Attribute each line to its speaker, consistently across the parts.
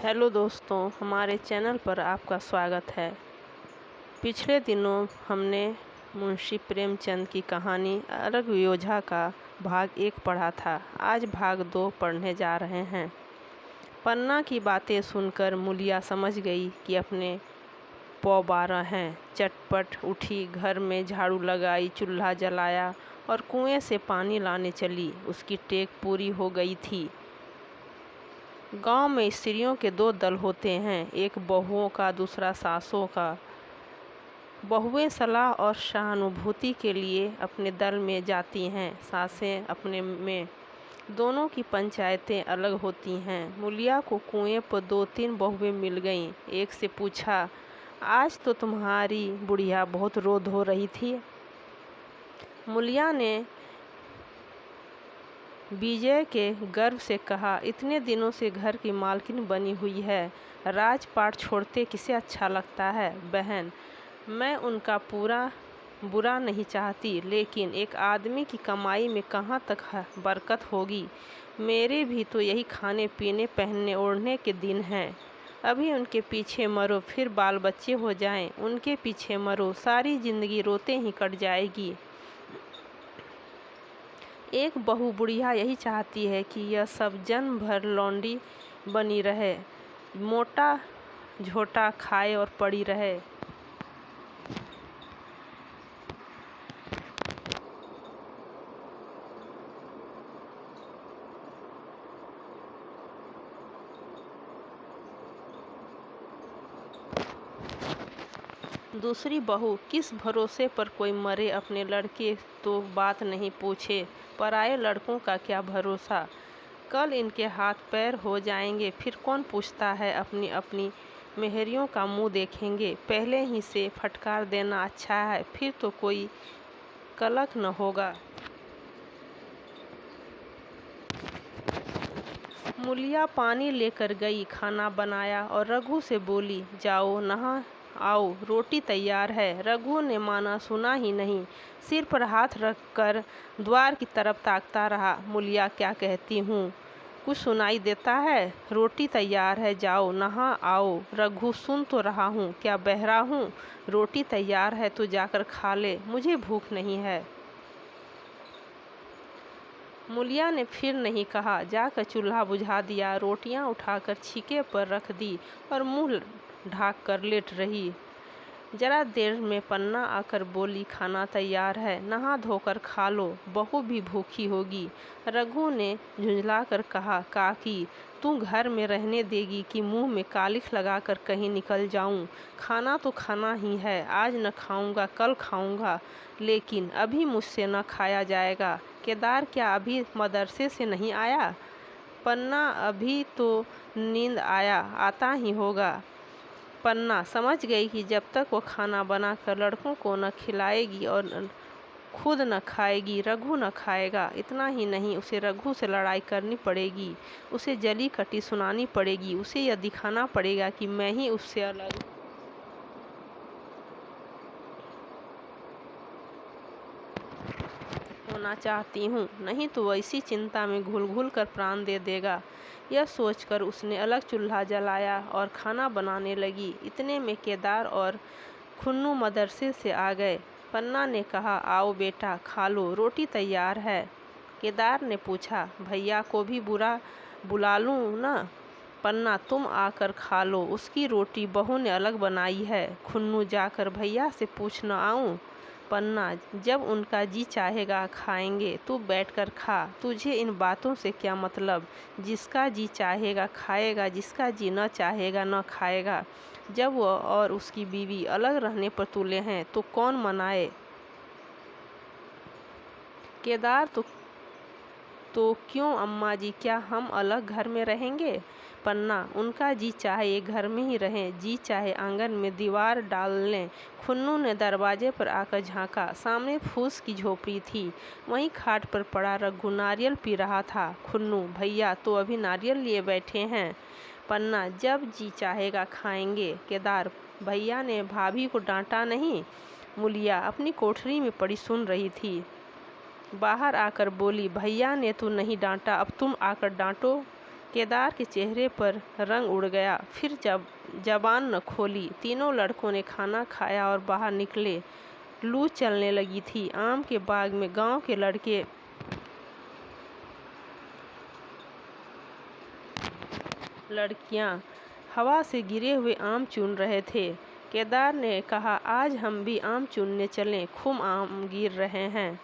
Speaker 1: Hello दोस्तों, हमारे channel पर आपका स्वागत है। पिछले दिनों हमने मुंशी प्रेमचंद की कहानी अरगयोझा का भाग 1 पढ़ा था। आज भाग 2 पढ़ने जा रहे हैं। पन्ना की बातें सुनकर मूलिया समझ गई कि अपने पौ-12 हैं। चटपट उठी, घर में झाड़ू लगाई, चूल्हा जलाया और कुएं से पानी लाने चली। उसकी टेक पूरी हो गई थी। गांव में स्त्रियों के 2 दल होते हैं, एक बहुओं का, दूसरा सासों का। बहुएं सलाह और सहानुभूति के लिए अपने दल में जाती हैं, सासें अपने में। दोनों की पंचायतें अलग होती हैं। मूलिया को कुएं पर 2-3 बहुएं मिल गईं। एक से पूछा, आज तो तुम्हारी बुढ़िया बहुत रो धो रही थी। मूलिया ने विजय के गर्व से कहा, इतने दिनों से घर की मालकिन बनी हुई है, राजपाट छोड़ते किसे अच्छा लगता है। बहन, मैं उनका पूरा बुरा नहीं चाहती, लेकिन एक आदमी की कमाई में कहाँ तक बरकत होगी। मेरे भी तो यही खाने पीने पहनने ओढ़ने के दिन हैं। अभी उनके पीछे मरो, फिर बाल बच्चे हो जाएं, उनके पीछे मरो, सारी जिंदगी रोते ही कट जाएगी। एक बहू बुढ़िया यही चाहती है कि यह सब जन्म भर लौंडी बनी रहे, मोटा झोटा खाए और पड़ी रहे। दूसरी बहू, किस भरोसे पर कोई मरे अपने लड़के तो बात नहीं पूछे, पराए लड़कों का क्या भरोसा। कल इनके हाथ पैर हो जाएंगे, फिर कौन पूछता है। अपनी अपनी मेहरियों का मुंह देखेंगे। पहले ही से फटकार देना अच्छा है, फिर तो कोई कलक न होगा। मूलिया पानी लेकर गई, खाना बनाया और रघु से बोली, जाओ नहा आओ, रोटी तैयार है। रघु ने माना सुना ही नहीं, सिर पर हाथ रखकर द्वार की तरफ ताकता रहा। मूलिया, क्या कहती हूँ, कुछ सुनाई देता है? रोटी तैयार है, जाओ नहा आओ। रघु, सुन तो रहा हूँ, क्या बहरा हूँ? रोटी तैयार है तो जाकर खा ले, मुझे भूख नहीं है। मूलिया ने फिर नहीं कहा, जाकर चूल्हा बुझा दिया, रोटियां उठाकर छीके पर रख दी और मुंह ढाक कर लेट रही। जरा देर में पन्ना आकर बोली, खाना तैयार है, नहा धोकर खा लो, बहू भी भूखी होगी। रघु ने झुंझलाकर कहा, काकी, तू घर में रहने देगी कि मुंह में कालिख लगाकर कहीं निकल जाऊं? खाना तो खाना ही है, आज न खाऊंगा कल खाऊंगा, लेकिन अभी मुझसे न खाया जाएगा। केदार क्या अभी मदरसे से नहीं आया? पन्ना, अभी तो नींद आता ही होगा। पन्ना समझ गई कि जब तक वो खाना बनाकर लड़कों को न खिलाएगी और खुद न खाएगी, रघु न खाएगा। इतना ही नहीं, उसे रघु से लड़ाई करनी पड़ेगी, उसे जली कटी सुनानी पड़ेगी, उसे यह दिखाना पड़ेगा कि मैं ही उससे अलग होना चाहती हूँ, नहीं तो वह इसी चिंता में घुल घुल कर प्राण दे देगा। यह सोचकर उसने अलग चूल्हा जलाया और खाना बनाने लगी। इतने में केदार और खुन्नू मदरसे से आ गए। पन्ना ने कहा, आओ बेटा खा लो, रोटी तैयार है। केदार ने पूछा, भैया को भी बुला लूँ ना? पन्ना, तुम आकर खा लो, उसकी रोटी बहू ने अलग बनाई है। खुन्नू, जाकर भैया से पूछ न आऊँ? पन्ना, जब उनका जी चाहेगा खाएंगे, तू बैठकर खा, तुझे इन बातों से क्या मतलब? जिसका जी चाहेगा खाएगा, जिसका जी न चाहेगा न खाएगा। जब वह और उसकी बीवी अलग रहने पर तुले हैं तो कौन मनाए? केदार, तो क्यों अम्मा जी, क्या हम अलग घर में रहेंगे? पन्ना, उनका जी चाहे एक घर में ही रहें, जी चाहे आंगन में दीवार डाल लें। खुन्नू ने दरवाजे पर आकर झांका। सामने फूस की झोपड़ी थी, वहीं खाट पर पड़ा रघु नारियल पी रहा था। खुन्नू, भैया तो अभी नारियल लिए बैठे हैं। पन्ना, जब जी चाहेगा खाएंगे। केदार, भैया ने भाभी को डांटा नहीं? मूलिया अपनी कोठरी में पड़ी सुन रही थी, बाहर आकर बोली, भैया ने तो नहीं डांटा, अब तुम आकर डांटो। केदार के चेहरे पर रंग उड़ गया। फिर जब जबान न खोली। तीनों लड़कों ने खाना खाया और बाहर निकले। लू चलने लगी थी। आम के बाग में गांव के लड़के लड़कियां हवा से गिरे हुए आम चुन रहे थे। केदार ने कहा, आज हम भी आम चुनने चलें, खूब आम गिर रहे हैं।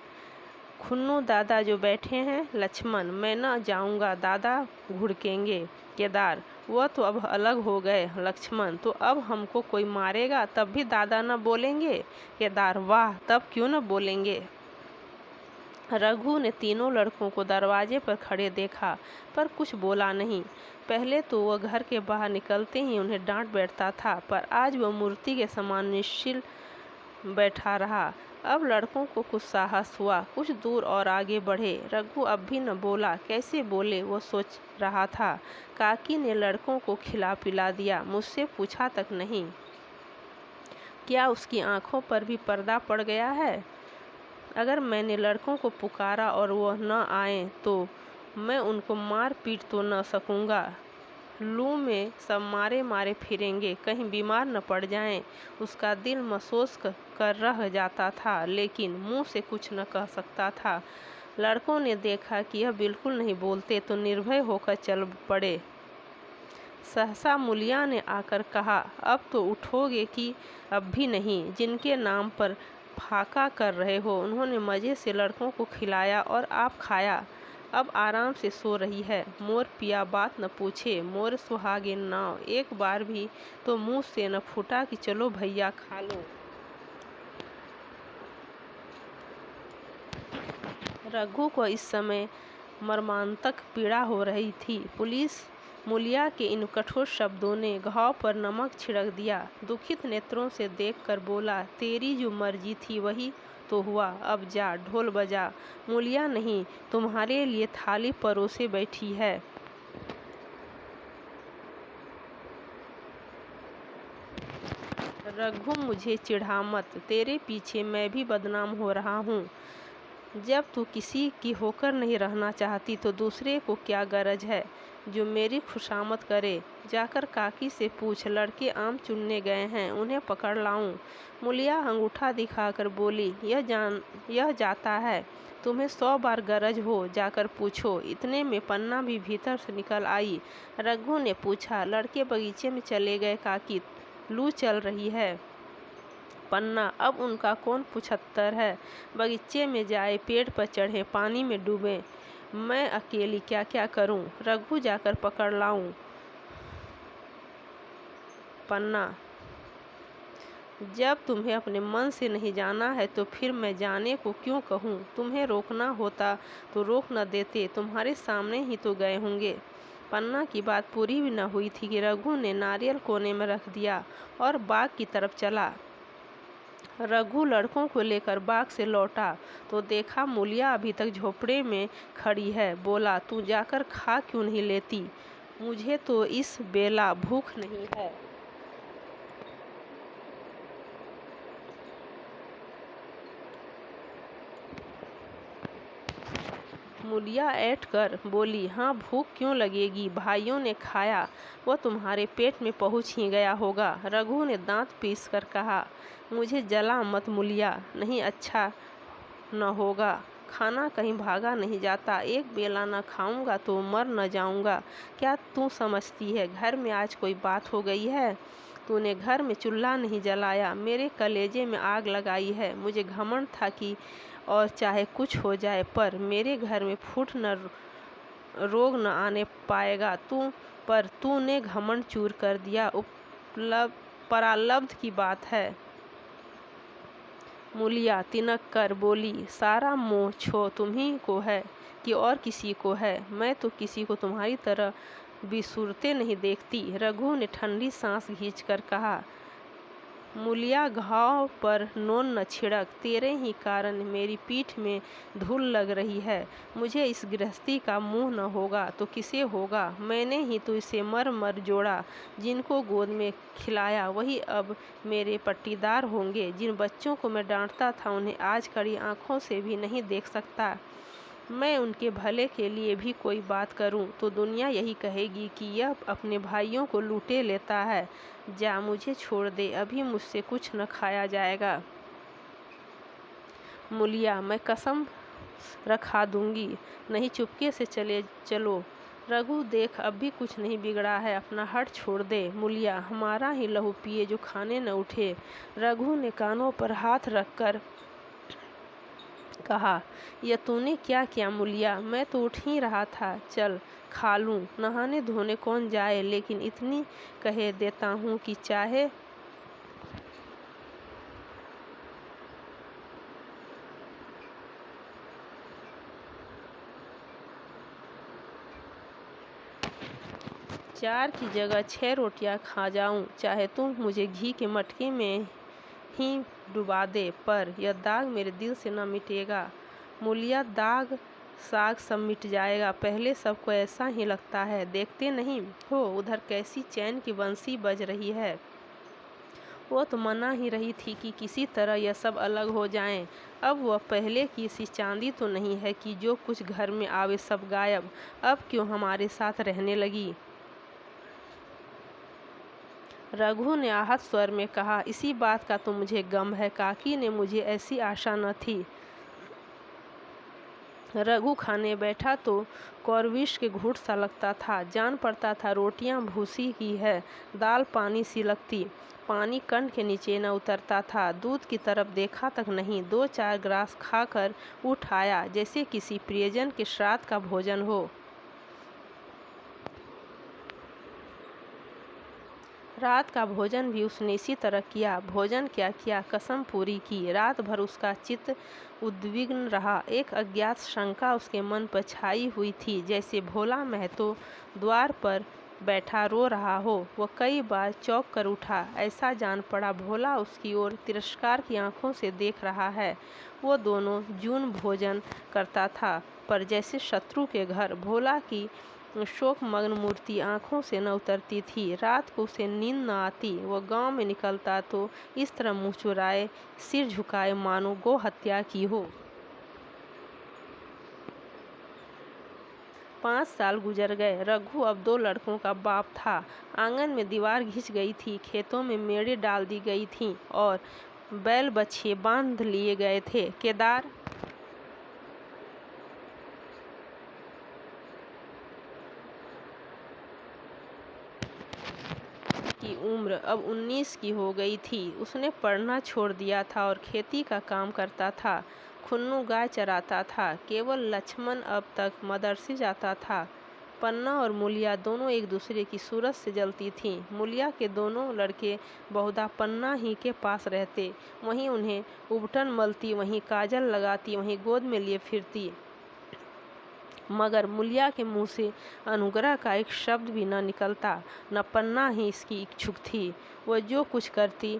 Speaker 1: खुन्नू दादा जो बैठे हैं। लक्ष्मण, मैं न जाऊंगा, दादा घुड़केंगे। केदार, वह तो अब अलग हो गए। लक्ष्मण, तो अब हमको कोई मारेगा तब भी दादा न बोलेंगे। केदार, वाह, तब क्यों न बोलेंगे। रघु ने तीनों लड़कों को दरवाजे पर खड़े देखा पर कुछ बोला नहीं। पहले तो वह घर के बाहर निकलते ही उन्हें डांट बैठता था, पर आज वह मूर्ति के समान निश्चिल बैठा रहा। अब लड़कों को कुछ साहस हुआ, कुछ दूर और आगे बढ़े। रघु अब भी न बोला। कैसे बोले वो सोच रहा था। काकी ने लड़कों को खिला पिला दिया, मुझसे पूछा तक नहीं। क्या उसकी आंखों पर भी पर्दा पड़ गया है। अगर मैंने लड़कों को पुकारा और वह न आए तो मैं उनको मार पीट तो न सकूंगा। लू में सब मारे मारे फिरेंगे, कहीं बीमार न पड़ जाएं। उसका दिल महसूस कर रह जाता था, लेकिन मुंह से कुछ न कह सकता था। लड़कों ने देखा कि यह बिल्कुल नहीं बोलते तो निर्भय होकर चल पड़े। सहसा मूलिया ने आकर कहा, अब तो उठोगे कि अब भी नहीं। जिनके नाम पर फाका कर रहे हो, उन्होंने मज़े से लड़कों को खिलाया और आप खाया। अब आराम से सो रही है। मोर पिया बात न पूछे, मोर सुहागे नाव। एक बार भी तो मुंह से न फूटा कि चलो भैया खा लो। रघु को इस समय मर्मांतक पीड़ा हो रही थी। पुलिस मूलिया के इन कठोर शब्दों ने घाव पर नमक छिड़क दिया। दुखित नेत्रों से देखकर बोला, तेरी जो मर्जी थी वही तो हुआ, अब जा ढोल बजा। मूलिया, नहीं, तुम्हारे लिए थाली परोसे बैठी है। रघु, मुझे चिढ़ा मत, तेरे पीछे मैं भी बदनाम हो रहा हूँ। जब तू किसी की होकर नहीं रहना चाहती तो दूसरे को क्या गरज है जो मेरी खुशामद करे। जाकर काकी से पूछ, लड़के आम चुनने गए हैं, उन्हें पकड़ लाऊं। मूलिया अंगूठा दिखाकर बोली, यह जाता है, तुम्हें 100 बार गरज हो, जाकर पूछो। इतने में पन्ना भी भीतर से निकल आई। रघु ने पूछा, लड़के बगीचे में चले गए काकी, लू चल रही है। पन्ना, अब उनका कौन पुछत्तर है। बगीचे में जाए, पेड़ पर चढ़े, पानी में डूबे, मैं अकेली क्या क्या करूं। रघु, जाकर पकड़ लाऊं। पन्ना, जब तुम्हें अपने मन से नहीं जाना है तो फिर मैं जाने को क्यों कहूँ। तुम्हें रोकना होता तो रोक न देते, तुम्हारे सामने ही तो गए होंगे। पन्ना की बात पूरी भी न हुई थी कि रघु ने नारियल कोने में रख दिया और बाग की तरफ चला। रघु लड़कों को लेकर बाग से लौटा तो देखा मूलिया अभी तक झोपड़े में खड़ी है। बोला, तू जाकर खा क्यों नहीं लेती, मुझे तो इस बेला भूख नहीं है। मूलिया ऐठ कर बोली, हाँ भूख क्यों लगेगी, भाइयों ने खाया, वह तुम्हारे पेट में पहुँच ही गया होगा। रघु ने दांत पीस कर कहा, मुझे जला मत मूलिया, नहीं अच्छा न होगा। खाना कहीं भागा नहीं जाता, एक बेला न खाऊंगा तो मर न जाऊंगा। क्या तू समझती है घर में आज कोई बात हो गई है। तूने घर में चूल्हा नहीं जलाया, मेरे कलेजे में आग लगाई है। मुझे घमंड था कि और चाहे कुछ हो जाए पर मेरे घर में फूट न रोग न आने पाएगा। तूने घमंड चूर कर दिया, परालब्ध की बात है। मूलिया तिनक कर बोली, सारा मोह छो तुम्ही को है कि और किसी को है। मैं तो किसी को तुम्हारी तरह बिसूरते नहीं देखती। रघु ने ठंडी सांस खींचकर कहा, मूलिया, घाव पर नोन न छिड़क, तेरे ही कारण मेरी पीठ में धूल लग रही है। मुझे इस गृहस्थी का मुंह न होगा तो किसे होगा। मैंने ही तो इसे मर मर जोड़ा, जिनको गोद में खिलाया वही अब मेरे पट्टीदार होंगे। जिन बच्चों को मैं डांटता था उन्हें आज कड़ी आंखों से भी नहीं देख सकता। मैं उनके भले के लिए भी कोई बात करूं तो दुनिया यही कहेगी कि यह अपने भाइयों को लूटे लेता है। जा, मुझे छोड़ दे, अभी मुझसे कुछ न खाया जाएगा। मूलिया, मैं कसम रखा दूंगी। नहीं, चुपके से चलो। रघु, देख, अब भी कुछ नहीं बिगड़ा है, अपना हट छोड़ दे। मूलिया, हमारा ही लहू पिए जो खाने न उठे। रघु ने कानों पर हाथ रखकर कहा, यह तूने क्या किया मूलिया? मैं तो उठ ही रहा था, चल खा लूं। नहाने धोने कौन जाए, लेकिन इतनी कह देता हूँ कि चाहे 4 की जगह 6 रोटियां खा जाऊं, चाहे तुम मुझे घी के मटके में ही डुबा दे, पर यह दाग मेरे दिल से न मिटेगा। मूलिया, दाग साग सब मिट जाएगा, पहले सबको ऐसा ही लगता है, देखते नहीं हो उधर कैसी चैन की बंसी बज रही है। वो तो मना ही रही थी कि किसी तरह यह सब अलग हो जाएं। अब वह पहले की सी चांदी तो नहीं है कि जो कुछ घर में आवे सब गायब। अब क्यों हमारे साथ रहने लगी? रघु ने आहत स्वर में कहा, इसी बात का तो मुझे गम है काकी ने, मुझे ऐसी आशा न थी। रघु खाने बैठा तो कौरविश के घूंट सा लगता था, जान पड़ता था रोटियां भूसी की है, दाल पानी सी लगती, पानी कंठ के नीचे न उतरता था। दूध की तरफ देखा तक नहीं, 2-4 ग्रास खाकर उठ आया जैसे किसी प्रियजन के श्राद्ध का भोजन हो। रात का भोजन भी उसने इसी तरह किया। भोजन क्या किया, कसम पूरी की। रात भर उसका चित्त उद्विग्न रहा। एक अज्ञात शंका उसके मन पर छाई हुई थी, जैसे भोला महतो द्वार पर बैठा रो रहा हो। वह कई बार चौंक कर उठा, ऐसा जान पड़ा भोला उसकी ओर तिरस्कार की आंखों से देख रहा है। वो दोनों जून भोजन करता था, पर जैसे शत्रु के घर। भोला की शोकमग्न मूर्ति आंखों से न उतरती थी। रात को उसे नींद न आती। वह गांव में निकलता तो इस तरह मुंह चुराए, सिर झुकाए, मानो गौ हत्या की हो। 5 साल गुजर गए। रघु अब 2 लड़कों का बाप था। आंगन में दीवार घिंच गई थी, खेतों में मेड़े डाल दी गई थीं और बैल बछिए बांध लिए गए थे। केदार की उम्र अब 19 की हो गई थी। उसने पढ़ना छोड़ दिया था और खेती का काम करता था। खुन्नू गाय चराता था। केवल लक्ष्मण अब तक मदरसे जाता था। पन्ना और मूलिया दोनों एक दूसरे की सूरत से जलती थीं। मूलिया के दोनों लड़के बहुधा पन्ना ही के पास रहते, वहीं उन्हें उबटन मलती, वहीं काजल लगाती, वहीं गोद में लिए फिरती। मगर मूलिया के मुंह से अनुग्रह का एक शब्द भी न निकलता। न पन्ना ही इसकी इच्छुक थी। वह जो कुछ करती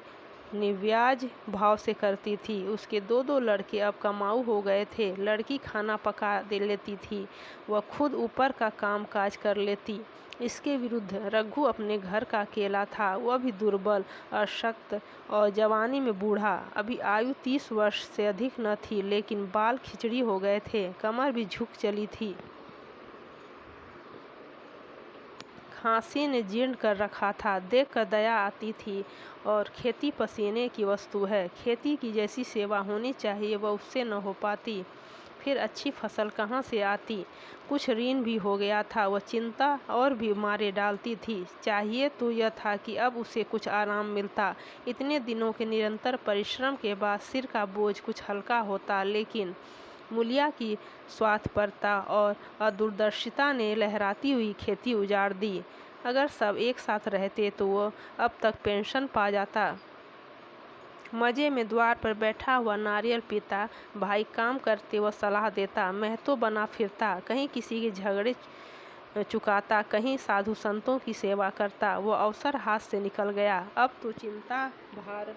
Speaker 1: निव्याज भाव से करती थी। उसके 2-2 लड़के अब कमाऊ हो गए थे। लड़की खाना पका दे लेती थी, वह खुद ऊपर का काम काज कर लेती। इसके विरुद्ध रघु अपने घर का अकेला था। वह भी दुर्बल, अशक्त और जवानी में बूढ़ा। अभी आयु 30 वर्ष से अधिक न थी, लेकिन बाल खिचड़ी हो गए थे, कमर भी झुक चली थी। खांसी ने जीर्ण कर रखा था, देखकर दया आती थी। और खेती पसीने की वस्तु है। खेती की जैसी सेवा होनी चाहिए वह उससे न हो पाती। फिर अच्छी फसल कहाँ से आती? कुछ ऋण भी हो गया था। वह चिंता और भी मारे डालती थी। चाहिए तो यह था कि अब उसे कुछ आराम मिलता। इतने दिनों के निरंतर परिश्रम के बाद सिर का बोझ कुछ हल्का होता, लेकिन मूलिया की स्वार्थपरता और अदूरदर्शिता ने लहराती हुई खेती उजाड़ दी। अगर सब एक साथ रहते तो वो अब तक पेंशन पा जाता। मजे में द्वार पर बैठा हुआ नारियल पीता, भाई काम करते वह सलाह देता, महतो बना फिरता, कहीं किसी के झगड़े चुकाता, कहीं साधु संतों की सेवा करता। वो अवसर हाथ से निकल गया। अब तो चिंता भार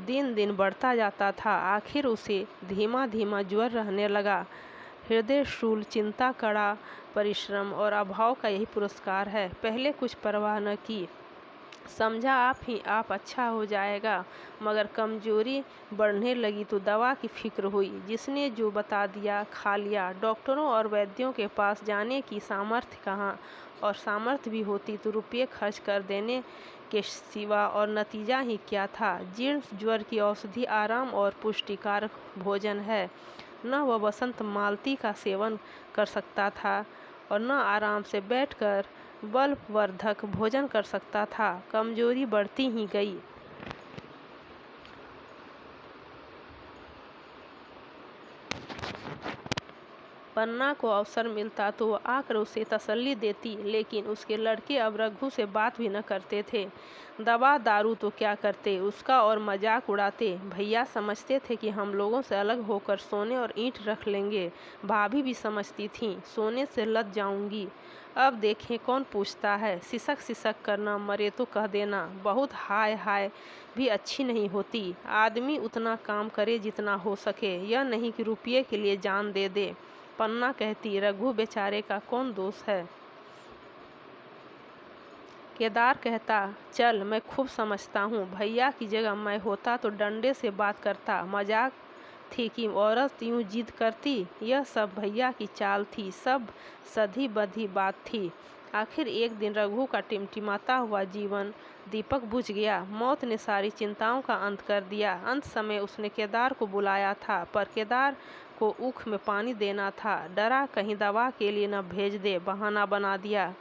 Speaker 1: दिन दिन बढ़ता जाता था। आखिर उसे धीमा धीमा ज्वर रहने लगा। हृदय शूल, चिंता, कड़ा परिश्रम और अभाव का यही पुरस्कार है। पहले कुछ परवाह न की। समझा आप अच्छा हो जाएगा, मगर कमजोरी बढ़ने लगी तो दवा की फिक्र हुई। जिसने जो बता दिया खा लिया। डॉक्टरों और वैद्यों के पास जाने की सामर्थ्य कहाँ, और सामर्थ्य भी होती तो रुपये खर्च कर देने के सिवा और नतीजा ही क्या था। जीर्ण ज्वर की औषधि आराम और पुष्टिकारक भोजन है। न वह बसंत मालती का सेवन कर सकता था और न आराम से बैठकर बलवर्धक भोजन कर सकता था। कमजोरी बढ़ती ही गई। पन्ना को अवसर मिलता तो वह आकर उसे तसल्ली देती, लेकिन उसके लड़के अब रघु से बात भी न करते थे। दवा दारू तो क्या करते, उसका और मजाक उड़ाते। भैया समझते थे कि हम लोगों से अलग होकर सोने और ईंट रख लेंगे। भाभी भी समझती थीं, सोने से लद जाऊंगी। अब देखें कौन पूछता है। सिसक सिसक करना मरे तो कह देना। बहुत हाय हाय भी अच्छी नहीं होती। आदमी उतना काम करे जितना हो सके, यह नहीं कि रुपये के लिए जान दे दे। पन्ना कहती, रघु बेचारे का कौन दोष है। केदार कहता, चल मैं खूब समझता हूँ। भैया की जगह मैं होता तो डंडे से बात करता। मजाक थी कि औरत यूं जिद करती। यह सब भैया की चाल थी, सब सधी बधी बात थी। आखिर एक दिन रघु का टिमटिमाता हुआ जीवन दीपक बुझ गया। मौत ने सारी चिंताओं का अंत कर दिया। अंत समय उसने केदार को बुलाया था, पर केदार को ऊख में पानी देना था। डरा कहीं दवा के लिए न भेज दे, बहाना बना दिया।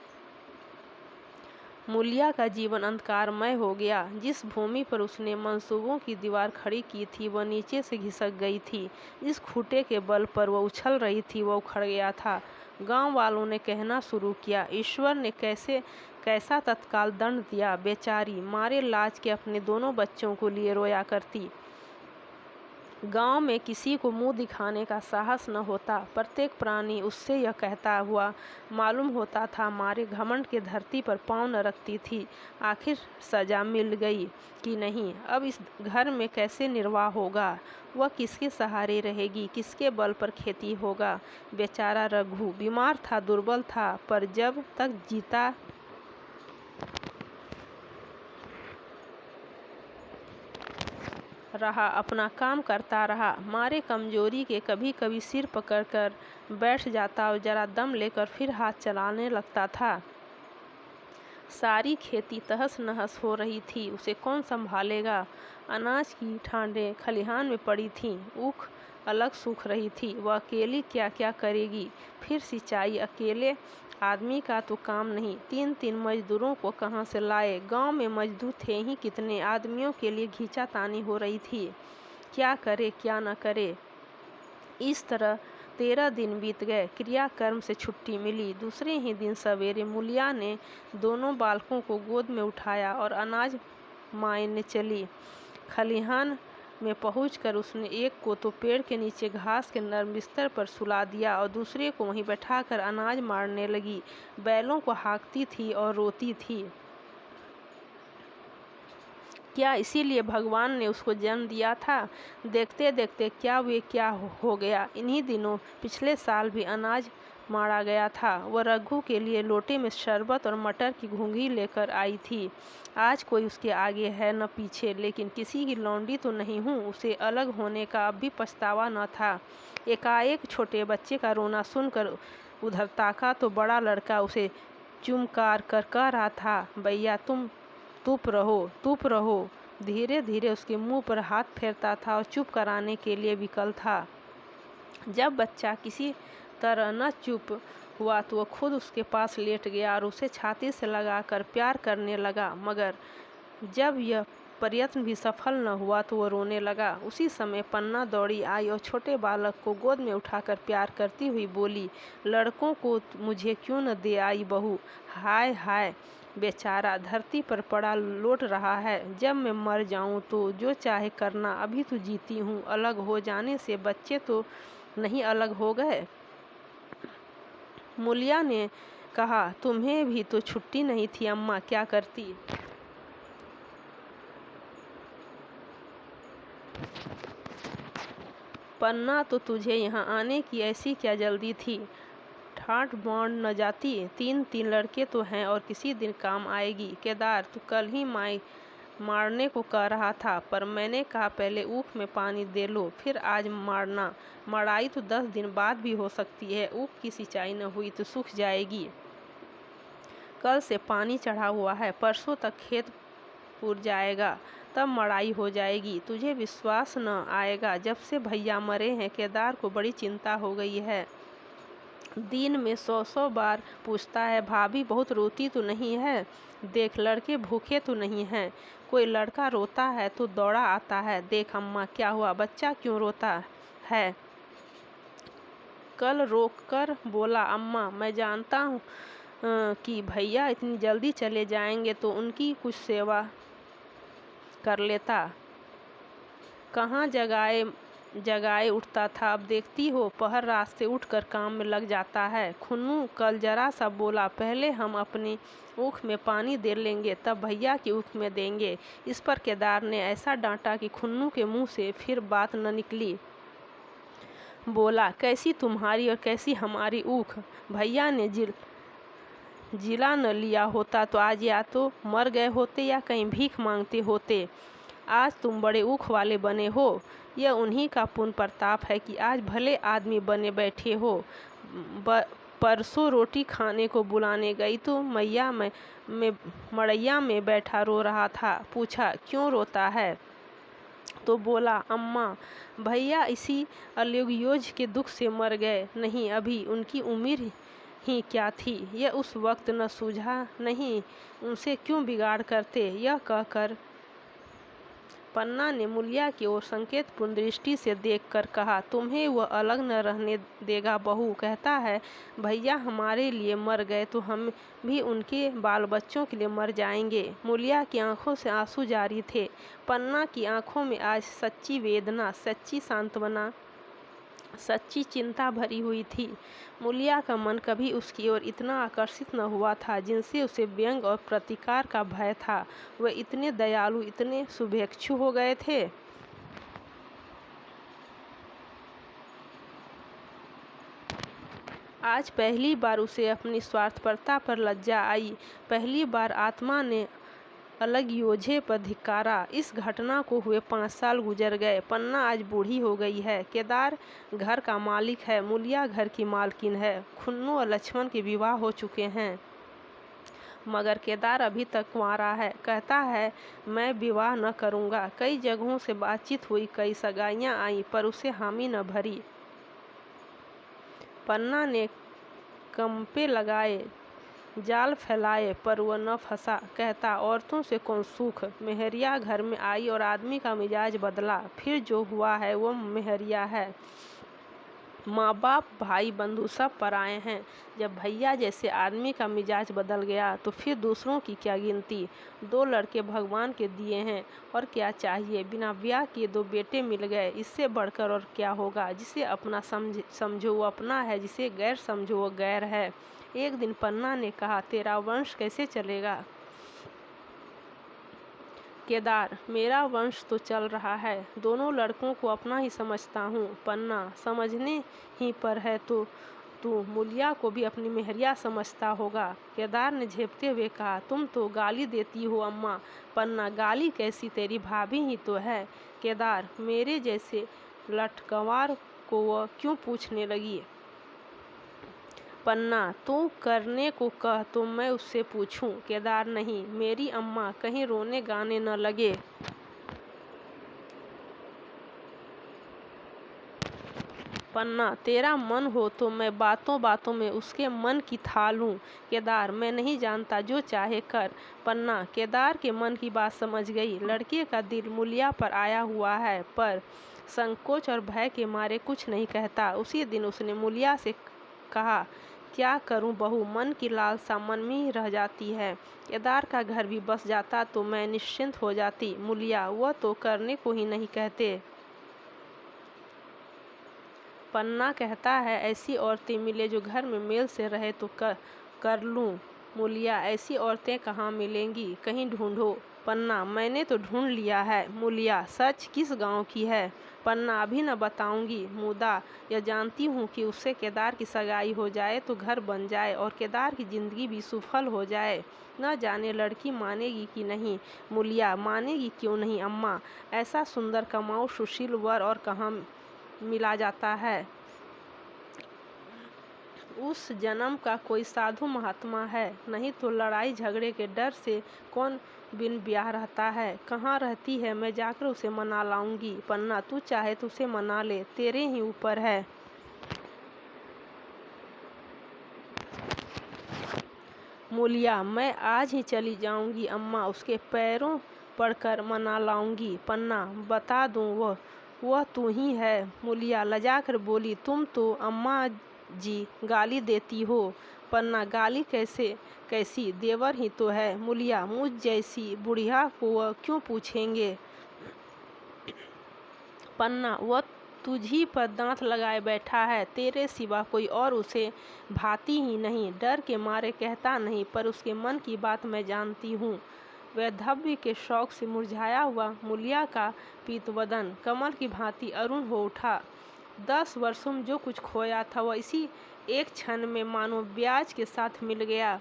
Speaker 1: मूलिया का जीवन अंधकारमय हो गया। जिस भूमि पर उसने मंसूबों की दीवार खड़ी की थी वह नीचे से घिसक गई थी। जिस खूंटे के बल पर वह उछल रही थी वह उखड़ गया था। गांव वालों ने कहना शुरू किया, ईश्वर ने कैसा तत्काल दंड दिया। बेचारी मारे लाज के अपने दोनों बच्चों को लिए रोया करती। गांव में किसी को मुंह दिखाने का साहस न होता। प्रत्येक प्राणी उससे यह कहता हुआ मालूम होता था, मारे घमंड के धरती पर पांव न रखती थी। आखिर सजा मिल गई कि नहीं। अब इस घर में कैसे निर्वाह होगा। वह किसके सहारे रहेगी, किसके बल पर खेती होगा। बेचारा रघु बीमार था, दुर्बल था, पर जब तक जीता रहा अपना काम करता रहा। मारे कमजोरी के कभी कभी सिर पकड़कर बैठ जाता और जरा दम लेकर फिर हाथ चलाने लगता था। सारी खेती तहस नहस हो रही थी, उसे कौन संभालेगा। अनाज की ठांडें खलिहान में पड़ी थीं, ऊख अलग सूख रही थी। वह अकेली क्या क्या करेगी। फिर सिंचाई अकेले आदमी का तो काम नहीं। 3-3 मजदूरों को कहाँ से लाए। गांव में मजदूर थे ही कितने। आदमियों के लिए खींचातानी हो रही थी। क्या करे क्या न करे। इस तरह 13 दिन बीत गए। क्रियाकर्म से छुट्टी मिली। दूसरे ही दिन सवेरे मूलिया ने दोनों बालकों को गोद में उठाया और अनाज मायने चली। खलिहान में पहुंचकर उसने एक को तो पेड़ के नीचे घास के नरम बिस्तर पर सुला दिया और दूसरे को वहीं बैठाकर अनाज मारने लगी। बैलों को हाँकती थी और रोती थी। क्या इसीलिए भगवान ने उसको जन्म दिया था। देखते देखते क्या हो गया। इन्हीं दिनों पिछले साल भी अनाज मारा गया था। वह रघु के लिए लोटे में शरबत और मटर की घुंघी लेकर आई थी। आज कोई उसके आगे है न पीछे, लेकिन किसी की लौंडी तो नहीं हूँ। उसे अलग होने का अब भी पछतावा न था। एकाएक छोटे बच्चे का रोना सुनकर उधर ताका तो बड़ा लड़का उसे चुमकार कर कह रहा था, भैया तुम चुप रहो। धीरे धीरे उसके मुंह पर हाथ फेरता था और चुप कराने के लिए विकल था। जब बच्चा किसी तरह न चुप हुआ तो वह खुद उसके पास लेट गया और उसे छाती से लगाकर प्यार करने लगा। मगर जब यह प्रयत्न भी सफल न हुआ तो वह रोने लगा। उसी समय पन्ना दौड़ी आई और छोटे बालक को गोद में उठाकर प्यार करती हुई बोली, लड़कों को मुझे क्यों न दे आई बहू। हाय हाय बेचारा धरती पर पड़ा लोट रहा है। जब मैं मर जाऊं तो जो चाहे करना, अभी तो जीती हूँ। अलग हो जाने से बच्चे तो नहीं अलग हो गए। मूलिया ने कहा, तुम्हें भी तो छुट्टी नहीं थी अम्मा, क्या करती। पन्ना तो तुझे यहाँ आने की ऐसी क्या जल्दी थी। ठाठ बांध न जाती। 3 लड़के तो हैं और किसी दिन काम आएगी। केदार, तू कल ही मारने को कह रहा था, पर मैंने कहा पहले ऊख में पानी दे लो, फिर आज मारना। मड़ाई तो 10 दिन बाद भी हो सकती है। ऊख की सिंचाई न हुई तो सूख जाएगी। कल से पानी चढ़ा हुआ है, परसों तक खेत पुर जाएगा, तब मड़ाई हो जाएगी। तुझे विश्वास न आएगा, जब से भैया मरे हैं केदार को बड़ी चिंता हो गई है। दिन में 100 बार पूछता है, भाभी बहुत रोती तो नहीं है? देख लड़के भूखे तो नहीं हैं। कोई लड़का रोता है तो दौड़ा आता है, देख अम्मा क्या हुआ, बच्चा क्यों रोता है? कल रोककर बोला, अम्मा मैं जानता हूँ कि भैया इतनी जल्दी चले जाएंगे तो उनकी कुछ सेवा कर लेता। कहाँ जगाए उठता था, अब देखती हो पहर रास्ते उठकर काम में लग जाता है। खुन्नू कल जरा सा बोला, पहले हम अपनी ऊख में पानी दे लेंगे, तब भैया की ऊख में देंगे। इस पर केदार ने ऐसा डांटा कि खुन्नू के मुंह से फिर बात न निकली। बोला, कैसी तुम्हारी और कैसी हमारी ऊख? भैया ने जिला न लिया होता तो आज या तो मर गए होते या कहीं भीख मांगते होते। आज तुम बड़े ऊख वाले बने हो। यह उन्हीं का पुण्य प्रताप है कि आज भले आदमी बने बैठे हो। परसों रोटी खाने को बुलाने गई तो मड़ैया में बैठा रो रहा था। पूछा, क्यों रोता है? तो बोला, अम्मा भैया इसी अयोग्य के दुख से मर गए। नहीं, अभी उनकी उम्र ही क्या थी, यह उस वक्त न सूझा नहीं, उनसे क्यों बिगाड़ करते। यह कहकर पन्ना ने मुलिया की ओर संकेतपूर्ण दृष्टि से देखकर कहा, तुम्हें वह अलग न रहने देगा बहू। कहता है भैया हमारे लिए मर गए तो हम भी उनके बाल बच्चों के लिए मर जाएंगे। मुलिया की आंखों से आंसू जारी थे। पन्ना की आंखों में आज सच्ची वेदना, सच्ची सांत्वना, सच्ची चिंता भरी हुई थी। मुलिया का मन कभी उसकी ओर इतना आकर्षित न हुआ था, जिनसे उसे व्यंग और प्रतिकार का भय था। वह इतने दयालु, इतने शुभेच्छु हो गए थे। आज पहली बार उसे अपनी स्वार्थपरता पर लज्जा आई। पहली बार आत्मा ने अलग योझे पर धिक्कारा। इस घटना को हुए 5 साल गुजर गए। पन्ना आज बूढ़ी हो गई है। केदार घर का मालिक है, मुलिया घर की मालकिन है। खुन्नू और लक्ष्मण के विवाह हो चुके हैं, मगर केदार अभी तक कुंवारा है। कहता है मैं विवाह न करूँगा। कई जगहों से बातचीत हुई, कई सगाइयाँ आईं, पर उसे हामी न भरी। पन्ना ने कंपे लगाए, जाल फैलाए, पर वह न फंसा। कहता, औरतों से कौन सुख। मेहरिया घर में आई और आदमी का मिजाज बदला। फिर जो हुआ है वह मेहरिया है। माँ बाप, भाई बंधु सब पराए हैं। जब भैया जैसे आदमी का मिजाज बदल गया तो फिर दूसरों की क्या गिनती। 2 लड़के भगवान के दिए हैं, और क्या चाहिए। बिना ब्याह किए 2 बेटे मिल गए, इससे बढ़कर और क्या होगा। जिसे अपना समझो वो अपना है, जिसे गैर समझो वो गैर है। एक दिन पन्ना ने कहा, तेरा वंश कैसे चलेगा? केदार, मेरा वंश तो चल रहा है। दोनों लड़कों को अपना ही समझता हूँ। पन्ना, समझने ही पर है तो तू मुलिया को भी अपनी मेहरिया समझता होगा। केदार ने झेपते हुए कहा, तुम तो गाली देती हो अम्मा। पन्ना, गाली कैसी, तेरी भाभी ही तो है। केदार, मेरे जैसे लटकंवार को वह क्यों पूछने लगी? पन्ना, तू करने को कह तो मैं उससे पूछूं। केदार, नहीं, मेरी अम्मा कहीं रोने गाने न लगे। पन्ना, तेरा मन हो तो मैं बातों बातों में उसके मन की थाल लूं। केदार, मैं नहीं जानता, जो चाहे कर। पन्ना केदार के मन की बात समझ गई। लड़के का दिल मुलिया पर आया हुआ है, पर संकोच और भय के मारे कुछ नहीं कहता। उसी दिन उसने मुलिया से कहा, क्या करूं बहू, मन की लालसा मन में ही रह जाती है। केदार का घर भी बस जाता तो मैं निश्चिंत हो जाती। मुलिया, वह तो करने को ही नहीं कहते। पन्ना कहता है, ऐसी औरतें मिले जो घर में मेल से रहे तो कर लूं। मुलिया, ऐसी औरतें कहाँ मिलेंगी, कहीं ढूंढो। पन्ना, मैंने तो ढूंढ लिया है। मूलिया, सच किस गांव की है? पन्ना, अभी न बताऊंगी, मुदा यह जानती हूँ कि उससे केदार की सगाई हो जाए तो घर बन जाए और केदार की जिंदगी भी सुफल हो जाए। न जाने लड़की मानेगी कि नहीं। मूलिया, मानेगी क्यों नहीं अम्मा, ऐसा सुंदर कमाऊ सुशील वर और कहाँ मिला जाता है। उस जन्म का कोई साधु महात्मा है, नहीं तो लड़ाई झगड़े के डर से कौन बिन ब्याह रहता है। कहाँ रहती है, मैं जाकर उसे मना लाऊंगी। पन्ना, तू चाहे तो उसे मना ले, तेरे ही ऊपर है। मूलिया, मैं आज ही चली जाऊंगी अम्मा, उसके पैरों पड़कर मना लाऊंगी। पन्ना, बता दूं, वह तू ही है। मूलिया लजाकर बोली, तुम तो अम्मा जी गाली देती हो। पन्ना, गाली कैसी, देवर ही तो है। मूलिया, मुझ जैसी बुढ़िया को वह क्यों पूछेंगे। पन्ना, वह तुझी पर दांत लगाए बैठा है, तेरे सिवा कोई और उसे भाती ही नहीं। डर के मारे कहता नहीं, पर उसके मन की बात मैं जानती हूँ। वैधव्य के शौक से मुरझाया हुआ मूलिया का पीतवदन कमल की भांति अरुण हो उठा। 10 वर्षों में जो कुछ खोया था वह इसी एक क्षण में मानो ब्याज के साथ मिल गया।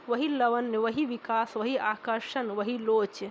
Speaker 1: वही लवण्य, वही विकास, वही आकर्षण, वही लोच।